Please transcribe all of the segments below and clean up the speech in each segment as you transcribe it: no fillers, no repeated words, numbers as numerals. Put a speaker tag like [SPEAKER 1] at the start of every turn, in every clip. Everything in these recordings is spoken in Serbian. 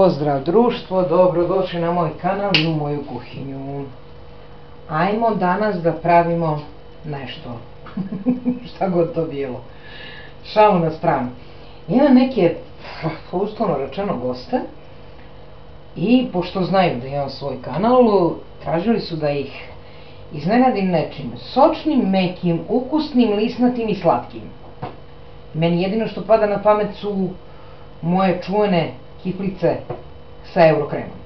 [SPEAKER 1] Pozdrav društvo, dobrodošli na moj kanal i u moju kuhinju. Ajmo danas da pravimo nešto, šta god to bilo. Šalu na stranu. Imam neke, uslovno rečeno, goste i pošto znaju da imam svoj kanal, tražili su da ih iznenadim nečim sočnim, mekim, ukusnim, lisnatim i slatkim. Meni jedino što pada na pamet su moje čuvene kiflice sa eurokremom.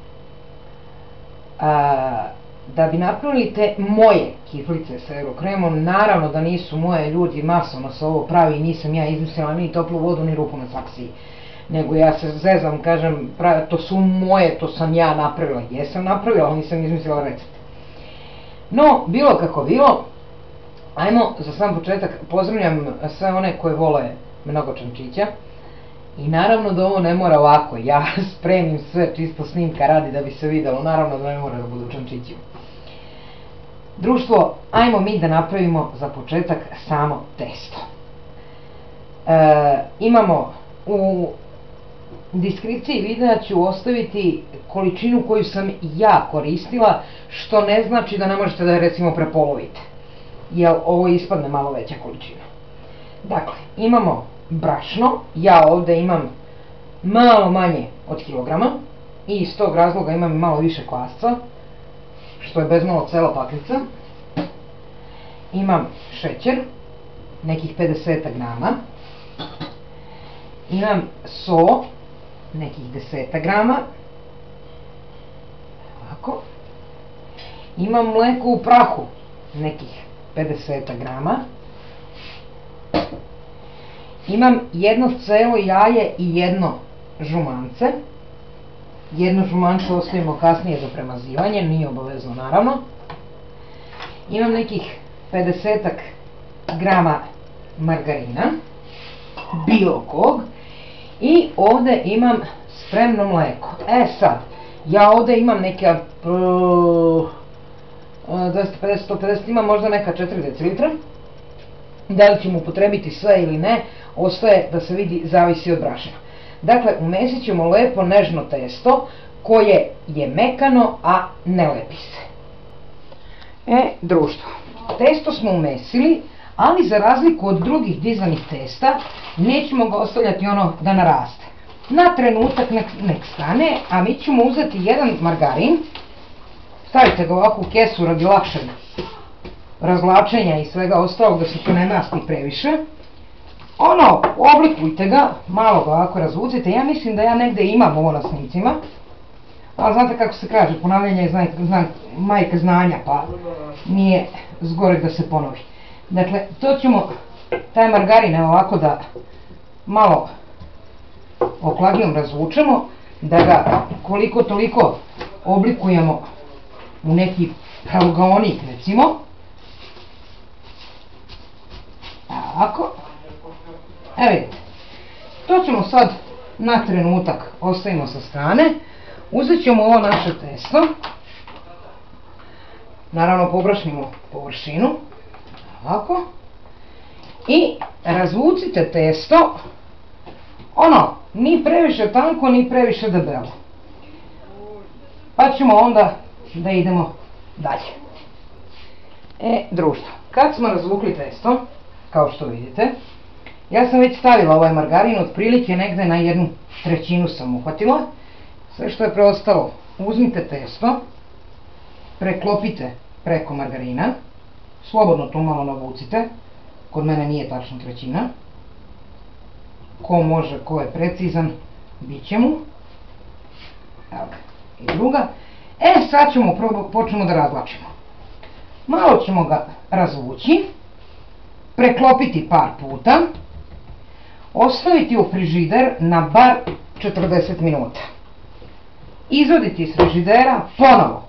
[SPEAKER 1] Da bi napravili te moje kiflice sa eurokremom, naravno da nisu moje, ljudi, masovno se ovo pravi, nisam ja izmislila ni toplu vodu ni ruku na saksiji, nego ja se zezam, kažem, to su moje, to sam ja napravila, jesam napravila, ali nisam izmislila recept. No, bilo kako bilo, ajmo za sam početak, pozdravljam sve one koje vole mnogo čančića. I naravno da ovo ne mora ovako, ja spremim sve čisto snimka radi da bi se videlo, naravno da ne mora da budu čančići. Društvo, ajmo mi da napravimo za početak samo testo. Imamo u deskripciji videa ću ostaviti količinu koju sam ja koristila, što ne znači da ne možete da je recimo prepolovite, jer ovo ispadne malo veća količina. Dakle, imamo brašno, ja ovde imam malo manje od kilograma i iz tog razloga imam malo više kvasca, što je bezmalo cela paklica. Imam šećer, nekih 50 grama, imam so, nekih 10 grama, ovako, imam mleko u prahu, nekih 50 grama, imam jedno celo jaje i jedno žumance. Jedno žumance ostavimo kasnije za premazivanje, nije obavezno naravno. Imam nekih 50 grama margarina, bilo kog. I ovde imam spremno mleko. Sad, ja ovde imam neke 250-150, imam možda neka 4 decilitra. Da li ćemo upotrebiti sve ili ne, ostaje da se vidi, zavisi od brašna. Dakle, umesit ćemo lepo nežno testo koje je mekano, a ne lepi se. Društvo, testo smo umesili, ali za razliku od drugih dizanih testa, nećemo ga ostavljati ono da naraste. Na trenutak nek stane, a mi ćemo uzeti jedan margarin, stavite ga ovako u kesu radi lakšeg razvlačenja i svega ostalog, da se to ne masti previše. Oblikujte ga, malo ga ovako razvucite. Ja mislim da ja negde imam ovo na snimcima, ali znate kako se kaže, ponavljanje je majka znanja, pa nije zgorek da se ponovi. Dakle, to ćemo, taj margarin ovako da malo oklagijom razvučemo, da ga koliko toliko oblikujemo u neki pravogaonik recimo. Ovako. Vidite, to ćemo sad na trenutak ostavimo sa strane. Uzet ćemo ovo naše testo, naravno pobrašnimo površinu, ovako, i razvucite testo, ni previše tanko, ni previše debelo. Pa ćemo onda da idemo dalje. Društvo, kad smo razvukli testo, kao što vidite, ja sam već stavila ovaj margarin, otprilike negde na 1/3 sam uhvatila. Sve što je preostalo, uzmite testo, preklopite preko margarina, slobodno to malo navucite, kod mene nije tačno 1/3. Ko može, ko je precizan, bit će mu. Evo ga, i druga. Sad ćemo počnemo da razvlačimo. Malo ćemo ga razvući, preklopiti par puta, ostaviti u frižider na bar 40 minuta. Izvaditi iz frižidera, ponovo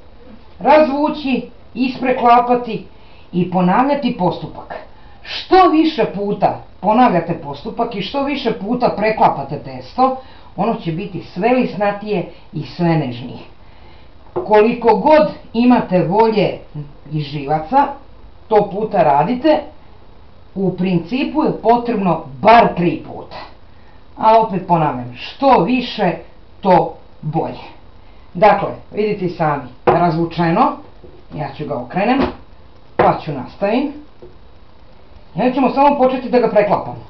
[SPEAKER 1] razvući, ispreklapati i ponavljati postupak. Što više puta ponavljate postupak i što više puta preklapate testo, ono će biti sve lisnatije i sve nežnije. Koliko god imate volje i živaca, to puta radite. U principu je potrebno bar 3 puta. A opet ponavljam, što više, to bolje. Dakle, vidite i sami, razvučeno, ja ću ga okrenem, pa ću nastavim. I onda ćemo samo početi da ga preklapamo.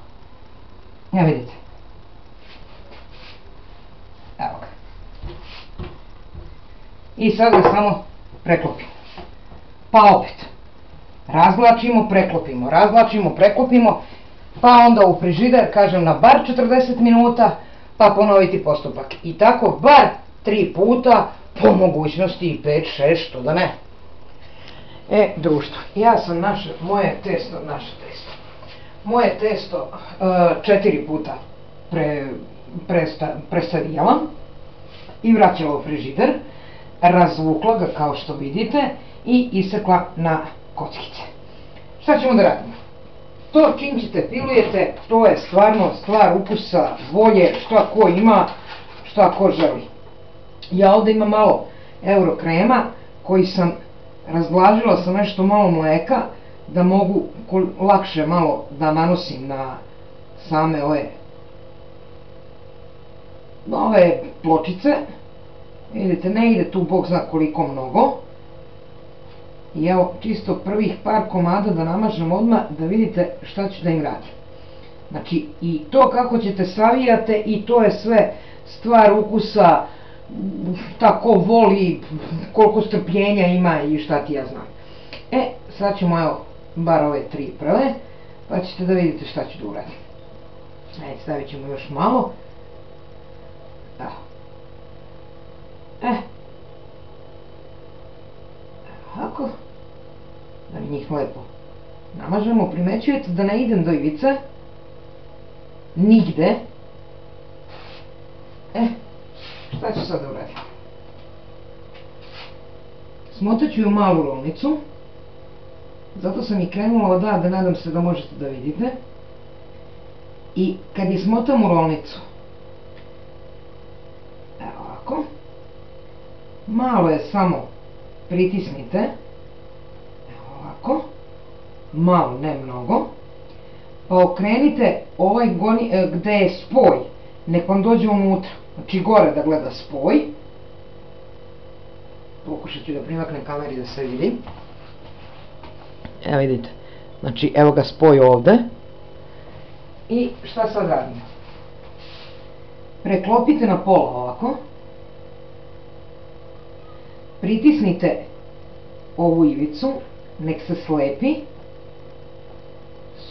[SPEAKER 1] Evo vidite. Evo ga. I sad ga samo preklopimo. Pa opet. Razvlačimo, preklopimo, razvlačimo, preklopimo, pa onda u frižider, kažem, na bar 40 minuta, pa ponoviti postupak. I tako bar 3 puta, po mogućnosti i 5, 6, što da ne. Društvo, ja sam moje testo, moje testo 4 puta presavijala i vraćala u frižider, razvukla ga kao što vidite i isekla na kockice. Šta ćemo da radimo? To čim ćete filujete, to je stvarno stvar ukusa, volje, šta ko ima, šta ko želi. Ja ovdje imam malo eurokrema koji sam razvlažila sa nešto malo mleka da mogu lakše malo da nanosim na same ove pločice. Vidite, ne ide tu bog zna koliko mnogo. I evo, čisto prvih par komada da namažem odmah, da vidite šta ću da im radim. Znači, i to kako ćete savijate, i to je sve stvar ukusa, tako voli, koliko strpljenja ima i šta ti ja znam. Sad ćemo, evo, bar ove 3 prve, pa ćete da vidite šta ću da uradim. Ajde, stavit ćemo još malo. Ovako, da mi njih lepo namažemo. Primećujete da ne idem do ivice, nigde. Šta ću sad da uradim? Smotat ću ju malu rolnicu, zato sam i krenula odavde, nadam se da možete da vidite. I kad je smotam u rolnicu, evo ovako, malo je samo pritisnite, evo ovako, malo, ne mnogo, pa okrenite ovaj gde je spoj, nek vam dođe unutra, znači gore da gleda spoj. Pokušat ću da primaknem kameri da se vidi. Evo vidite, znači evo ga spoj ovde. I šta sad radimo? Preklopite na pola ovako. Pritisnite ovu ivicu, nek se slepi.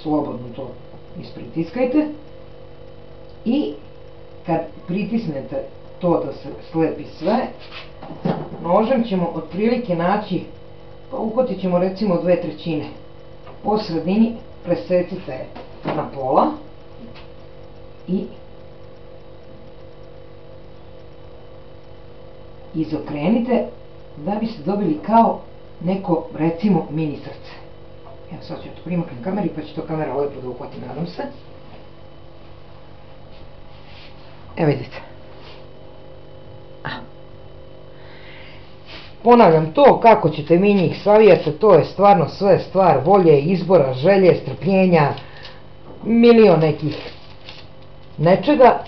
[SPEAKER 1] Slobodno to ispritiskajte. I kad pritisnete to da se slepi sve, nožem ćemo otprilike naći, pa uhvatit ćemo recimo 2/3. Po sredini presecite na pola i izokrenite da biste dobili kao neko, recimo, mini srce. Evo sad ću to primaknem kameri pa će to kamera lepo da uhvati, nadam se. Evo vidite. Ponavljam, to kako ćete vi njih savijati, to je stvarno sve stvar volje, izbora, želje, strpljenja, milion nekih nečega.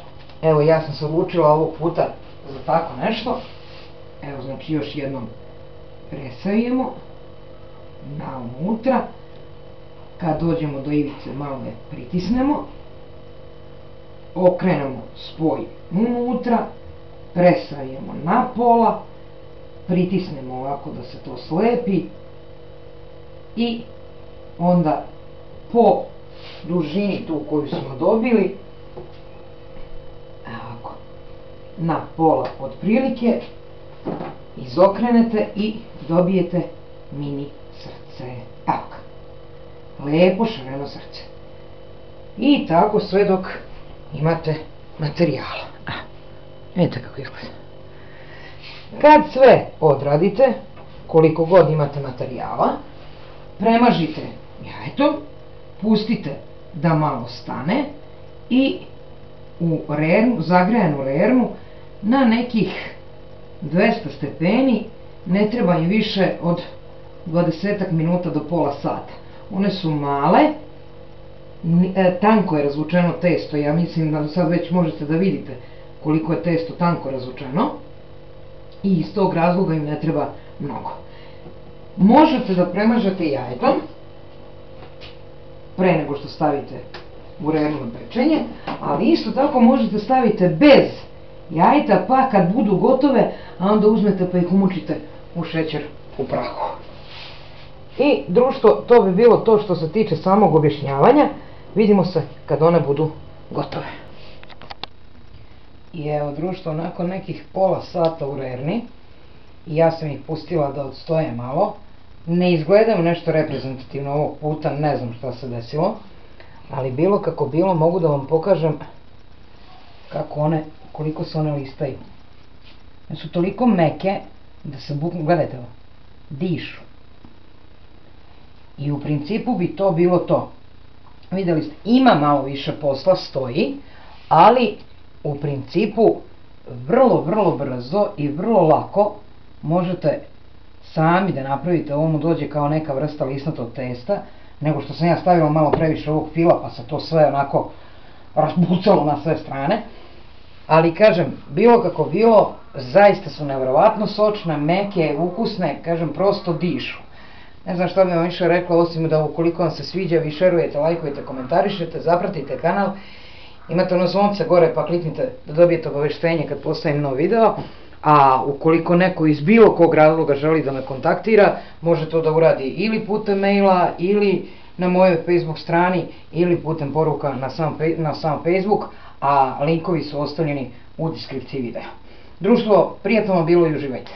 [SPEAKER 1] Evo, ja sam se odlučila ovog puta za tako nešto. Evo, znači još jednom presavijemo na unutra. Kad dođemo do ivice, malo je pritisnemo. Okrenemo spoj unutra, presavijemo na pola, pritisnemo ovako da se to slepi i onda po dužini tu koju smo dobili, ovako, na pola otprilike, izokrenete i dobijete mini srce. Evo ga. Lepo šareno srce. I tako sve dok imate materijala. Vidite kako izgleda. Kad sve odradite, koliko god imate materijala, premažite jajetom, pustite da malo stane i u zagrejanu rernu na nekih 200 stepeni, ne treba im više od 20 minuta do pola sata. One su male, tanko je razvučeno testo, ja mislim da sad već možete da vidite koliko je testo tanko razvučeno. i iz tog razloga im ne treba mnogo. Možete da premažete jajetom pre nego što stavite urenu na pečenje, ali isto tako možete staviti bez jajeta, pa kad budu gotove, a onda uzmete pa ih umučite u šećer u prahu. I društvo, to bi bilo to što se tiče samog objašnjavanja. Vidimo se kad one budu gotove. I evo društvo, nakon nekih pola sata u rerni, ja sam ih pustila da odstoje malo. Ne izgledam nešto reprezentativno ovog puta, ne znam šta se desilo, ali bilo kako bilo, mogu da vam pokažem koliko se one listaju. One su toliko meke da se buknu, gledajte ovo, dišu. I u principu bi to bilo to. Videli ste, ima malo više posla, stoji, ali u principu vrlo brzo i vrlo lako možete sami da napravite. Ovo mu dođe kao neka vrsta lisnatog testa, nego što sam ja stavila malo previše ovog fila pa se to sve onako razbucalo na sve strane. Ali kažem, bilo kako bilo, zaista su nevjerovatno sočne, meke, ukusne, kažem, prosto dišu. Ne znam šta bi vam više rekla, osim da ukoliko vam se sviđa, vi šerujete, lajkujete, komentarišete, zapratite kanal, imate ono zvonce gore pa kliknite da dobijete obaveštenje kad postavim nov video, a ukoliko neko iz bilo kog razloga želi da me kontaktira, može to da uradi ili putem maila, ili na mojoj Facebook strani, ili putem poruka na sam Facebook, a linkovi su ostavljeni u deskripciji videa. Društvo, prijatno vam bilo i uživajte.